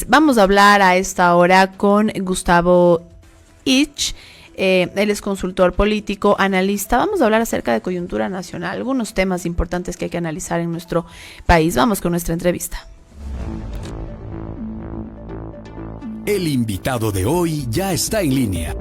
Vamos a hablar a esta hora con Gustavo Ich. Él es consultor político, analista. Vamos a hablar acerca de coyuntura nacional, algunos temas importantes que hay que analizar en nuestro país. Vamos con nuestra entrevista. El invitado de hoy ya está en línea.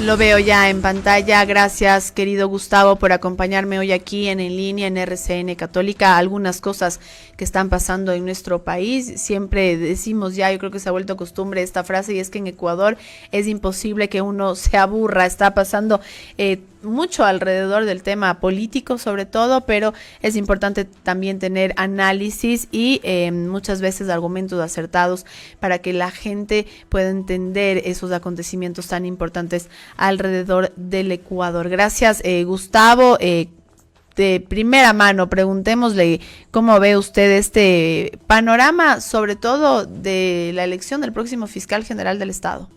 Lo veo ya en pantalla. Gracias, querido Gustavo, por acompañarme hoy aquí en línea en RCN Católica. Algunas cosas que están pasando en nuestro país. Siempre decimos ya, yo creo que se ha vuelto costumbre esta frase, y es que en Ecuador es imposible que uno se aburra. Está pasando mucho alrededor del tema político sobre todo, pero es importante también tener análisis y muchas veces argumentos acertados para que la gente pueda entender esos acontecimientos tan importantes alrededor del Ecuador. Gracias, Gustavo. De primera mano, preguntémosle cómo ve usted este panorama, sobre todo de la elección del próximo fiscal general del Estado.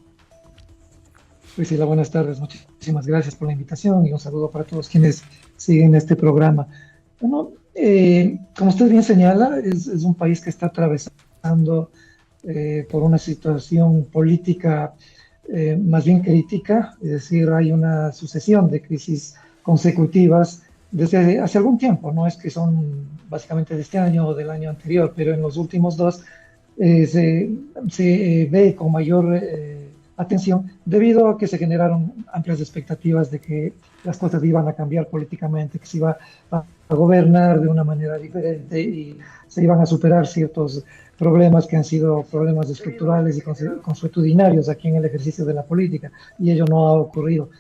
Priscila, buenas tardes, muchísimas gracias por la invitación y un saludo para todos quienes siguen este programa. Bueno, como usted bien señala, es un país que está atravesando por una situación política más bien crítica, es decir, hay una sucesión de crisis consecutivas desde hace algún tiempo. No es que son básicamente de este año o del año anterior, pero en los últimos dos se ve con mayor atención debido a que se generaron amplias expectativas de que las cosas iban a cambiar políticamente, que se iba a gobernar de una manera diferente y se iban a superar ciertos problemas que han sido problemas estructurales y consuetudinarios aquí en el ejercicio de la política, y ello no ha ocurrido.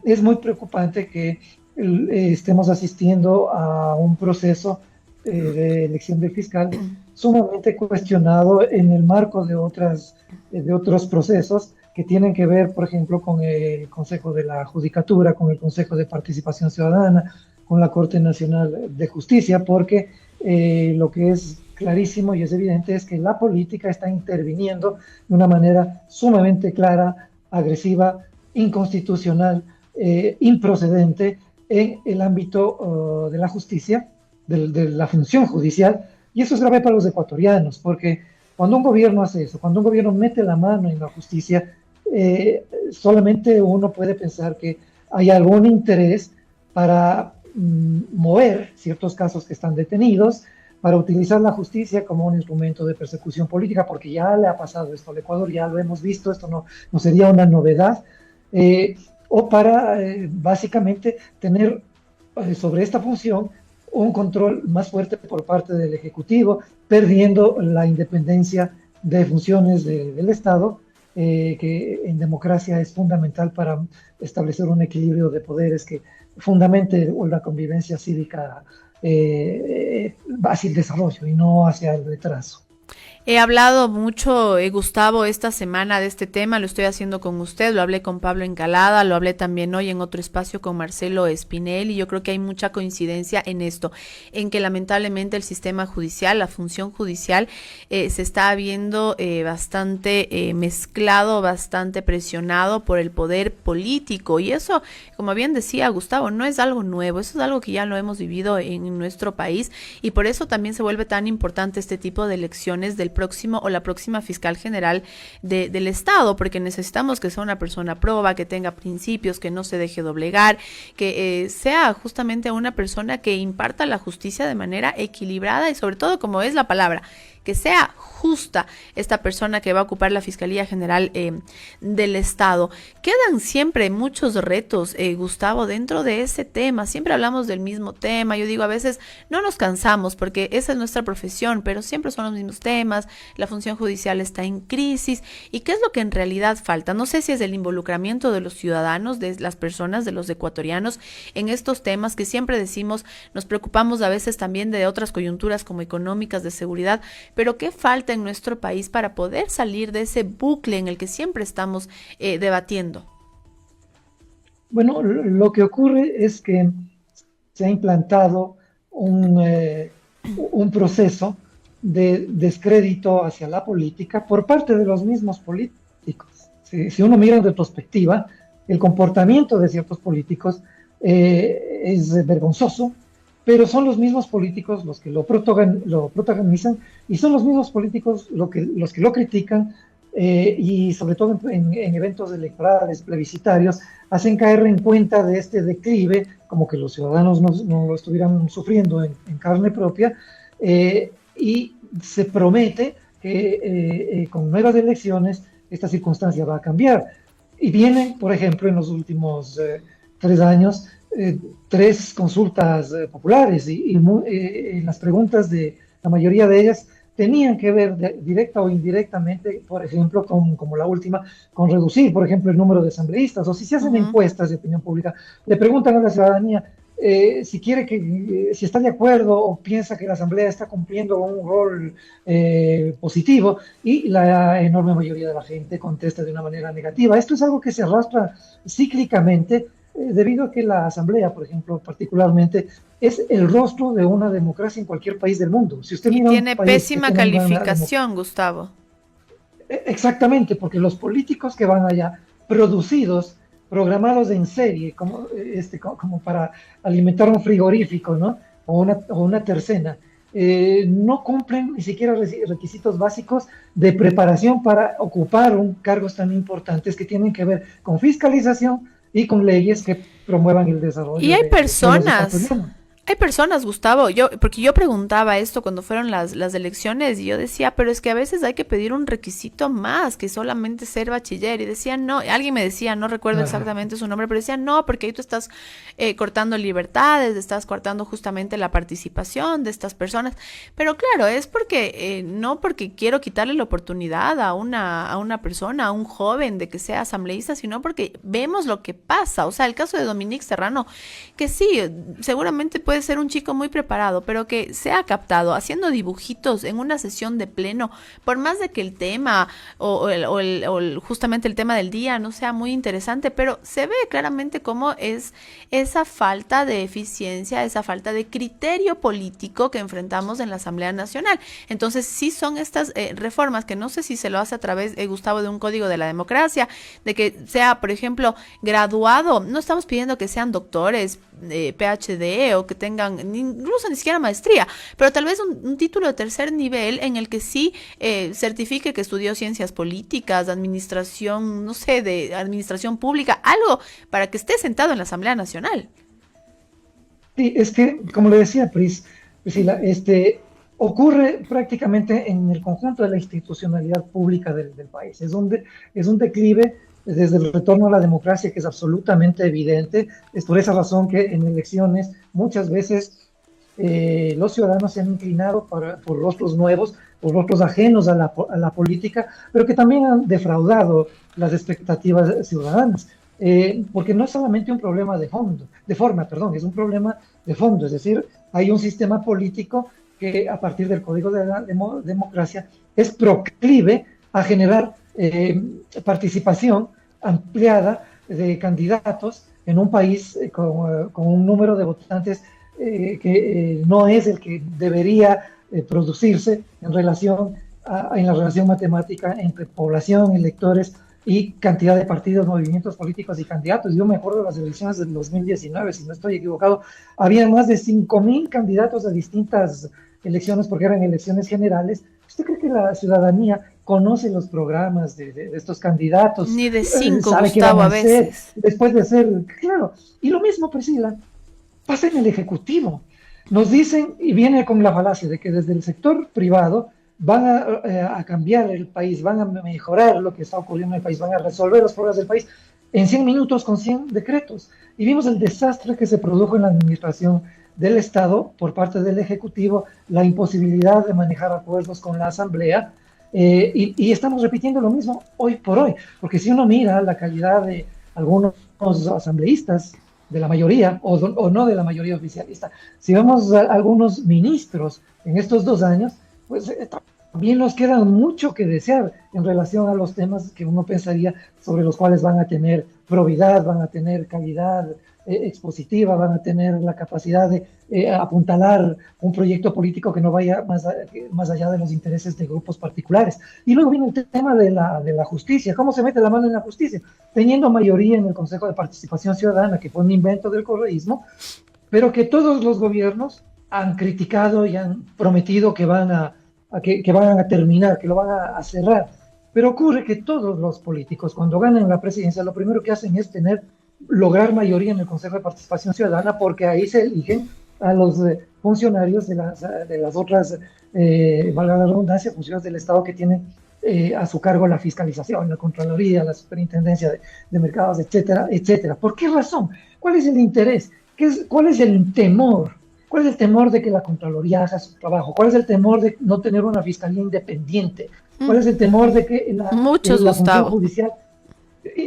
Es muy preocupante que estemos asistiendo a un proceso de elección del fiscal sumamente cuestionado en el marco de otros procesos que tienen que ver, por ejemplo, con el Consejo de la Judicatura, con el Consejo de Participación Ciudadana, con la Corte Nacional de Justicia, porque lo que es clarísimo y es evidente es que la política está interviniendo de una manera sumamente clara, agresiva, inconstitucional, improcedente en el ámbito de la justicia, de la función judicial, y eso es grave para los ecuatorianos, porque cuando un gobierno hace eso, cuando un gobierno mete la mano en la justicia, solamente uno puede pensar que hay algún interés para mover ciertos casos que están detenidos, para utilizar la justicia como un instrumento de persecución política, porque ya le ha pasado esto al Ecuador, ya lo hemos visto, esto no sería una novedad, o para básicamente tener sobre esta función un control más fuerte por parte del Ejecutivo, perdiendo la independencia de funciones del Estado, que en democracia es fundamental para establecer un equilibrio de poderes que fundamente una convivencia cívica hacia el desarrollo y no hacia el retraso. He hablado mucho, Gustavo, esta semana de este tema, lo estoy haciendo con usted, lo hablé con Pablo Encalada, lo hablé también hoy en otro espacio con Marcelo Espinel, y yo creo que hay mucha coincidencia en esto, en que lamentablemente el sistema judicial, la función judicial, se está viendo bastante mezclado, bastante presionado por el poder político, y eso, como bien decía Gustavo, no es algo nuevo, eso es algo que ya lo hemos vivido en nuestro país, y por eso también se vuelve tan importante este tipo de elecciones del próximo o la próxima fiscal general del Estado, porque necesitamos que sea una persona proba, que tenga principios, que no se deje doblegar, que sea justamente una persona que imparta la justicia de manera equilibrada y sobre todo, como es la palabra, que sea justa esta persona que va a ocupar la Fiscalía General del Estado. Quedan siempre muchos retos, Gustavo, dentro de ese tema. Siempre hablamos del mismo tema. Yo digo, a veces no nos cansamos porque esa es nuestra profesión, pero siempre son los mismos temas. La función judicial está en crisis. ¿Y qué es lo que en realidad falta? No sé si es el involucramiento de los ciudadanos, de las personas, de los ecuatorianos en estos temas que siempre decimos, nos preocupamos a veces también de otras coyunturas como económicas, de seguridad, pero ¿qué falta en nuestro país para poder salir de ese bucle en el que siempre estamos debatiendo? Bueno, lo que ocurre es que se ha implantado un proceso de descrédito hacia la política por parte de los mismos políticos. Si uno mira en retrospectiva, el comportamiento de ciertos políticos es vergonzoso, pero son los mismos políticos los que lo protagonizan y son los mismos políticos los que lo critican y sobre todo en eventos electorales, plebiscitarios, hacen caer en cuenta de este declive, como que los ciudadanos no lo estuvieran sufriendo en carne propia, y se promete que con nuevas elecciones esta circunstancia va a cambiar. Y vienen, por ejemplo, en los últimos 3 años, 3 consultas populares y las preguntas de la mayoría de ellas tenían que ver directa o indirectamente, por ejemplo, como la última, con reducir, por ejemplo, el número de asambleístas, o si se hacen encuestas de opinión pública, le preguntan a la ciudadanía si quiere si está de acuerdo o piensa que la asamblea está cumpliendo un rol positivo, y la enorme mayoría de la gente contesta de una manera negativa. Esto es algo que se arrastra cíclicamente, debido a que la asamblea, por ejemplo, particularmente, es el rostro de una democracia en cualquier país del mundo. Si usted Y mira un tiene país que pésima tiene calificación, Gustavo. exactamente, porque los políticos que van allá, producidos, programados en serie, como para alimentar un frigorífico, ¿no? O una tercena, no cumplen ni siquiera requisitos básicos de preparación para ocupar cargos tan importantes que tienen que ver con fiscalización y con leyes que promuevan el desarrollo Y hay de los personas, ecuatorianos. Gustavo, porque yo preguntaba esto cuando fueron las elecciones y yo decía, pero es que a veces hay que pedir un requisito más que solamente ser bachiller. Y decían, no, alguien me decía, no recuerdo Ajá. exactamente su nombre, pero decían, no, porque ahí tú estás cortando libertades, estás cortando justamente la participación de estas personas. Pero claro, es porque, no porque quiero quitarle la oportunidad a una persona, a un joven de que sea asambleísta, sino porque vemos lo que pasa. O sea, el caso de Dominique Serrano, que sí, seguramente puede ser un chico muy preparado, pero que se ha captado haciendo dibujitos en una sesión de pleno, por más de que el tema justamente el tema del día no sea muy interesante, pero se ve claramente cómo es esa falta de eficiencia, esa falta de criterio político que enfrentamos en la Asamblea Nacional. Entonces, sí son estas reformas que no sé si se lo hace a través, Gustavo, de un código de la democracia, de que sea, por ejemplo, graduado. No estamos pidiendo que sean doctores, PhD, o que tengan incluso ni siquiera maestría, pero tal vez un título de tercer nivel en el que sí certifique que estudió ciencias políticas, administración, no sé, de administración pública, algo para que esté sentado en la Asamblea Nacional. Sí, es que, como le decía Priscila, ocurre prácticamente en el conjunto de la institucionalidad pública del país. Es un declive desde el retorno a la democracia que es absolutamente evidente. Es por esa razón que en elecciones muchas veces los ciudadanos se han inclinado por rostros nuevos, por rostros ajenos a la política, pero que también han defraudado las expectativas ciudadanas. Porque no es solamente un problema de forma, perdón, es un problema de fondo. Es decir, hay un sistema político que a partir del Código de la Democracia es proclive a generar participación ampliada de candidatos en un país con un número de votantes que no es el que debería producirse en la relación matemática entre población, electores y cantidad de partidos, movimientos políticos y candidatos. Yo me acuerdo de las elecciones del 2019, si no estoy equivocado, había más de 5.000 candidatos a distintas elecciones porque eran elecciones generales. ¿Usted cree que la ciudadanía conoce los programas de estos candidatos? Ni de cinco, ¿Sabe qué van Gustavo, a a hacer veces. después de ser? Claro, y lo mismo, Priscila, pasa en el Ejecutivo. Nos dicen, y viene con la falacia de que desde el sector privado van a cambiar el país, van a mejorar lo que está ocurriendo en el país, van a resolver los problemas del país en 100 minutos con 100 decretos. Y vimos el desastre que se produjo en la administración del Estado por parte del Ejecutivo, la imposibilidad de manejar acuerdos con la Asamblea, y estamos repitiendo lo mismo hoy por hoy, porque si uno mira la calidad de algunos asambleístas, de la mayoría, o no de la mayoría oficialista, si vemos a algunos ministros en estos 2 años, pues también nos queda mucho que desear en relación a los temas que uno pensaría sobre los cuales van a tener probidad, van a tener calidad expositiva, van a tener la capacidad de apuntalar un proyecto político que no vaya más allá de los intereses de grupos particulares. Y luego viene el tema de la justicia. ¿Cómo se mete la mano en la justicia? Teniendo mayoría en el Consejo de Participación Ciudadana, que fue un invento del correísmo, pero que todos los gobiernos han criticado y han prometido que van que van a terminar, que lo van a cerrar. Pero ocurre que todos los políticos, cuando ganan la presidencia, lo primero que hacen es lograr mayoría en el Consejo de Participación Ciudadana, porque ahí se eligen a los funcionarios de las otras, valga la redundancia, funciones del Estado que tienen a su cargo la fiscalización, la Contraloría, la Superintendencia de Mercados, etcétera, etcétera. ¿Por qué razón? ¿Cuál es el interés? ¿Cuál es el temor? ¿Cuál es el temor de que la Contraloría haga su trabajo? ¿Cuál es el temor de no tener una fiscalía independiente? ¿Cuál es el temor de que la función judicial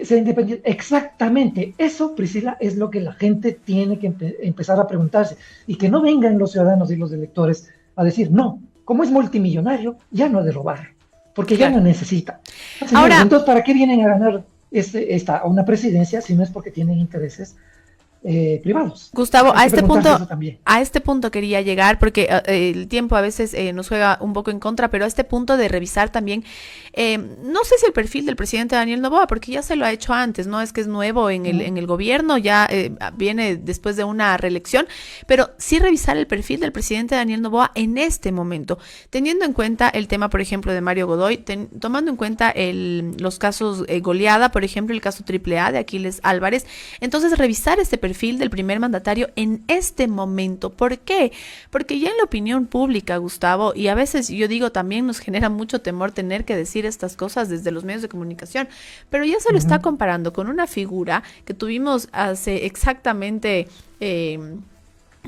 sea independiente? Exactamente, eso, Priscila, es lo que la gente tiene que empezar a preguntarse, y que no vengan los ciudadanos y los electores a decir, no, como es multimillonario, ya no ha de robar, porque ya no necesita. Señores, ahora, entonces, ¿para qué vienen a ganar una presidencia si no es porque tienen intereses privados? Gustavo, a este punto quería llegar, porque el tiempo a veces nos juega un poco en contra, pero a este punto de revisar también, no sé si el perfil del presidente Daniel Noboa, porque ya se lo ha hecho antes, no es que es nuevo en el gobierno, ya viene después de una reelección, pero sí revisar el perfil del presidente Daniel Noboa en este momento, teniendo en cuenta el tema, por ejemplo, de Mario Godoy, tomando en cuenta los casos goleada, por ejemplo, el caso AAA de Aquiles Álvarez. Entonces, revisar este perfil del primer mandatario en este momento. ¿Por qué? Porque ya en la opinión pública, Gustavo, y a veces yo digo también nos genera mucho temor tener que decir estas cosas desde los medios de comunicación, pero ya se lo está comparando con una figura que tuvimos hace exactamente...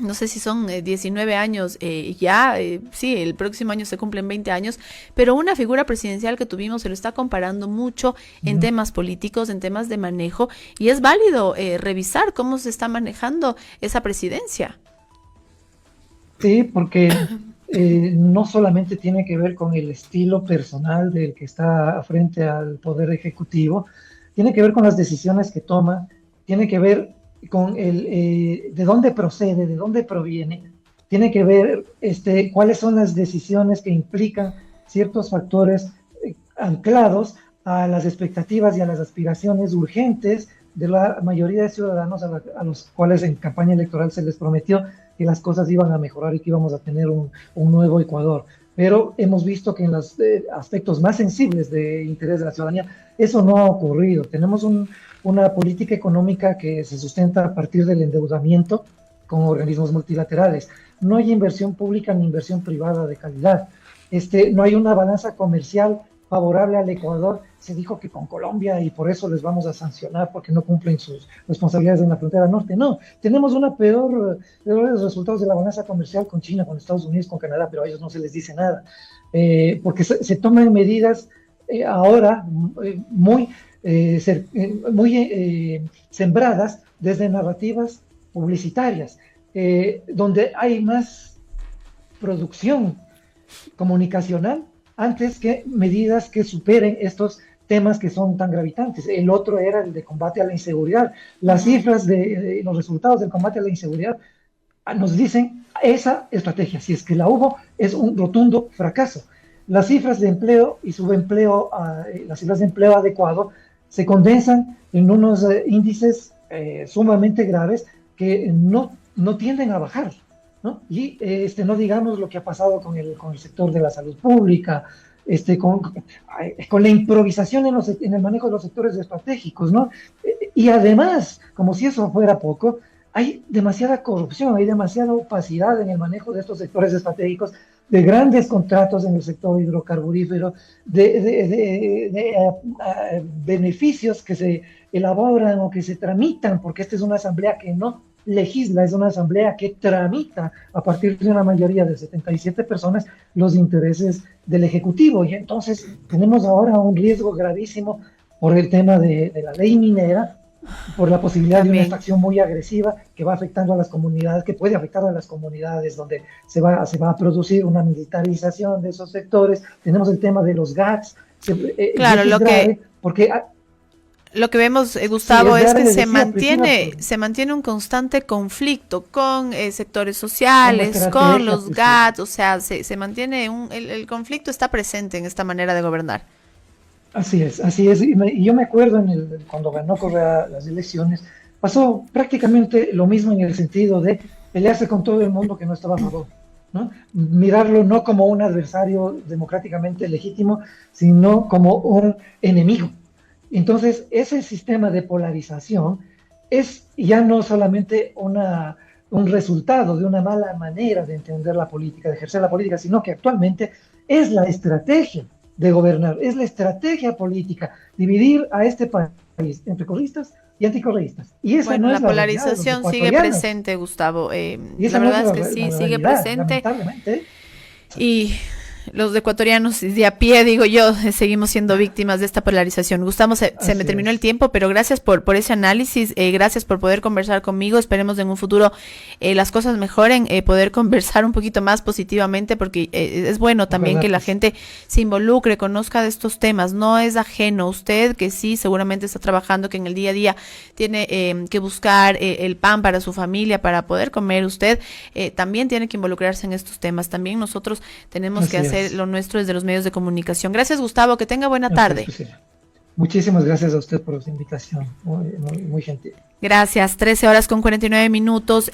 no sé si son 19 años, sí, el próximo año se cumplen 20 años, pero una figura presidencial que tuvimos se lo está comparando mucho en temas políticos, en temas de manejo, y es válido revisar cómo se está manejando esa presidencia. Sí, porque no solamente tiene que ver con el estilo personal del que está frente al Poder Ejecutivo, tiene que ver con las decisiones que toma, tiene que ver con de dónde procede, de dónde proviene, tiene que ver cuáles son las decisiones que implican ciertos factores anclados a las expectativas y a las aspiraciones urgentes de la mayoría de ciudadanos a los cuales en campaña electoral se les prometió que las cosas iban a mejorar y que íbamos a tener un nuevo Ecuador. Pero hemos visto que en los aspectos más sensibles de interés de la ciudadanía, eso no ha ocurrido. Tenemos una política económica que se sustenta a partir del endeudamiento con organismos multilaterales. No hay inversión pública ni inversión privada de calidad. No hay una balanza comercial favorable al Ecuador. Se dijo que con Colombia y por eso les vamos a sancionar porque no cumplen sus responsabilidades en la frontera norte. No, tenemos peores resultados de la balanza comercial con China, con Estados Unidos, con Canadá, pero a ellos no se les dice nada. Porque se toman medidas ahora muy sembradas desde narrativas publicitarias, donde hay más producción comunicacional antes que medidas que superen estos temas que son tan gravitantes. El otro era el de combate a la inseguridad. Las cifras de los resultados del combate a la inseguridad nos dicen esa estrategia, si es que la hubo, es un rotundo fracaso. Las cifras de empleo y subempleo, las cifras de empleo adecuado se condensan en unos índices sumamente graves que no tienden a bajar, ¿no? Y no digamos lo que ha pasado con el sector de la salud pública, con la improvisación en el manejo de los sectores estratégicos, ¿no? Y además, como si eso fuera poco, hay demasiada corrupción, hay demasiada opacidad en el manejo de estos sectores estratégicos, de grandes contratos en el sector hidrocarburífero, de beneficios que se elaboran o que se tramitan, porque esta es una asamblea que no legisla, es una asamblea que tramita a partir de una mayoría de 77 personas los intereses del Ejecutivo. Y entonces tenemos ahora un riesgo gravísimo por el tema de la ley minera, por la posibilidad de una extracción muy agresiva que va afectando a las comunidades, que puede afectar a las comunidades donde se va a producir una militarización de esos sectores. Tenemos el tema de los GATS. Claro, Lo que vemos, Gustavo, Sí, es que decía, Cristina, se mantiene un constante conflicto con sectores sociales, como con estrategia, los pues sí. GATS, o sea, se mantiene el conflicto está presente en esta manera de gobernar. Así es, así es. Y yo me acuerdo cuando ganó Correa las elecciones, pasó prácticamente lo mismo en el sentido de pelearse con todo el mundo que no estaba a favor, ¿no? Mirarlo no como un adversario democráticamente legítimo, sino como un enemigo. Entonces, ese sistema de polarización es ya no solamente un resultado de una mala manera de entender la política, de ejercer la política, sino que actualmente es la estrategia de gobernar, es la estrategia política, dividir a este país entre correístas y anticorreístas. Y esa Bueno, no la es la realidad de los polarización sigue ecuatorianos. presente, Gustavo. Y La esa no es verdad es la, que la sí, sigue realidad, presente. lamentablemente. Y los ecuatorianos de a pie, digo yo, seguimos siendo víctimas de esta polarización. Gustavo, se me Así terminó el es. tiempo, pero gracias por ese análisis, gracias por poder conversar conmigo. Esperemos en un futuro las cosas mejoren, poder conversar un poquito más positivamente, porque es bueno también Ojalá, que la pues. gente se involucre, conozca de estos temas. No es ajeno. Usted, que sí, seguramente está trabajando, que en el día a día tiene que buscar el pan para su familia, para poder comer usted, también tiene que involucrarse en estos temas. También nosotros tenemos que Así hacer es. lo nuestro desde los medios de comunicación. Gracias, Gustavo, que tenga buena Así es, tarde. Priscila. Muchísimas gracias a usted por su invitación. Muy, muy, muy gentil. Gracias, 13 horas con 49 minutos.